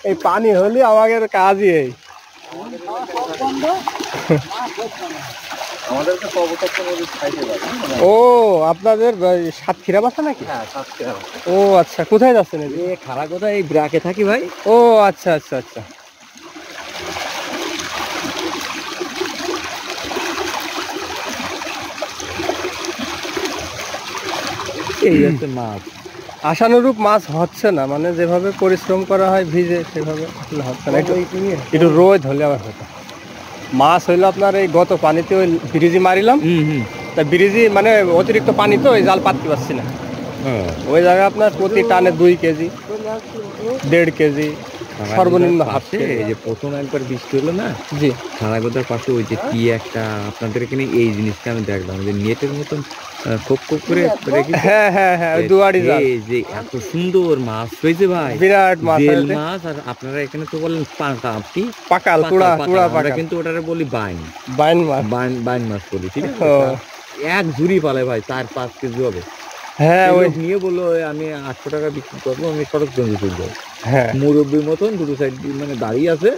এই পানি হলে আমাদের কাজই এই। ও আপনাদের সাতক্ষীরা বাসা নাকি? ও আচ্ছা, কোথায় যাচ্ছেন? খারা কোথায়, এই ব্রাকে থাকি ভাই। ও আচ্ছা আচ্ছা আচ্ছা। এই হচ্ছে মাছ। আশানুরূপ মাছ হচ্ছে না, মানে যেভাবে পরিশ্রম করা হয় ভিজে সেভাবে হচ্ছে না। একটু রোদ হলে আবার হতো। মাছ হইলো আপনার এই গত পানিতে ওই ব্রিজি মারিলাম, তা ব্রিজি মানে অতিরিক্ত পানি তো ওই জাল পাততে পারছি না। ওই জায়গায় আপনার প্রতি টানে 2 কেজি 1.5 কেজি সর্বনিম্ন হাফ। এই যে প্রথম একবার বৃষ্টি হলো না, জি, খারাগোদার পাশে ওই যে কি একটা আপনাদের এখানে এই জিনিসটা আমি দেখলাম, যে নেটের মতন খোপ খোপ করে রেখেছে। হ্যাঁ হ্যাঁ হ্যাঁ, দুয়ারি জাল। এই যে এত সুন্দর মাছ হয়েছে ভাই, বিরাট মাছ, জেল মাছ। আর আপনারা এখানে তো বলেন পাকা, আপনি পাকাল, কুড়া কুড়া আমরা পাকাল, কিন্তু ওটারে বলি বাইন মাছ, বাইন মাছ বলি, ঠিক আছে। এক ঝুড়ি পালে ভাই 4-5 কেজি হবে। হ্যাঁ, ওই নিয়ে বললো আমি 800 টাকা বিক্রি করবো, আমি সড়ক জমি চলে যাই। হ্যাঁ, মুরব্বীর মতন দুটো সাইড মানে দাঁড়িয়ে আছে,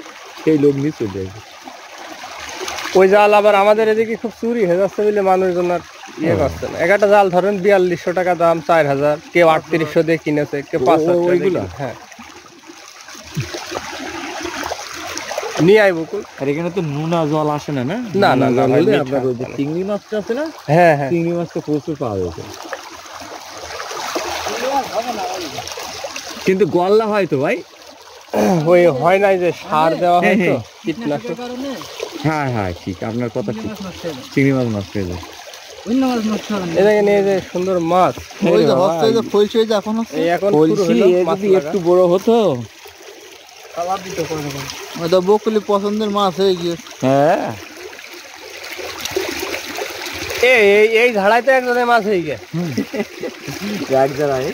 সেই লোক নিয়ে চলে যায়। ওই জাল আবার আমাদের এদিকে খুব চুরি হয়ে যাচ্ছে বলে মানুষজন আর ইয়ে করছে না। একটা জাল ধরেন 4200 টাকা দাম, 4000, কেউ 3800 দিয়ে কিনেছে, কেউ 5000। হ্যাঁ, নিয়ে আই বকুল। আর এখানে তো নোনা জল আসে না, না না না না, আপনার ওই যে চিংড়ি মাছটা আছে না, হ্যাঁ হ্যাঁ, চিংড়ি মাছটা প্রচুর পাওয়া যাচ্ছে। কিন্তু গল্লা হয় তো ভাই, ওই হয় নাই যে সার দেওয়া হয় তো কীটনাশক। হ্যাঁ হ্যাঁ ঠিক, আপনার কথা ঠিক, চিংড়ি মাছ নষ্ট হয়ে যায়। এটাকে নিয়ে যে সুন্দর মাছ, একটু বড় হতো। বকুলি পছন্দের মাছ হয়ে গিয়েছে। হ্যাঁ, এই ঝাড়াইতে একজনের মাছ হয়ে গেছে। এক জায়গায়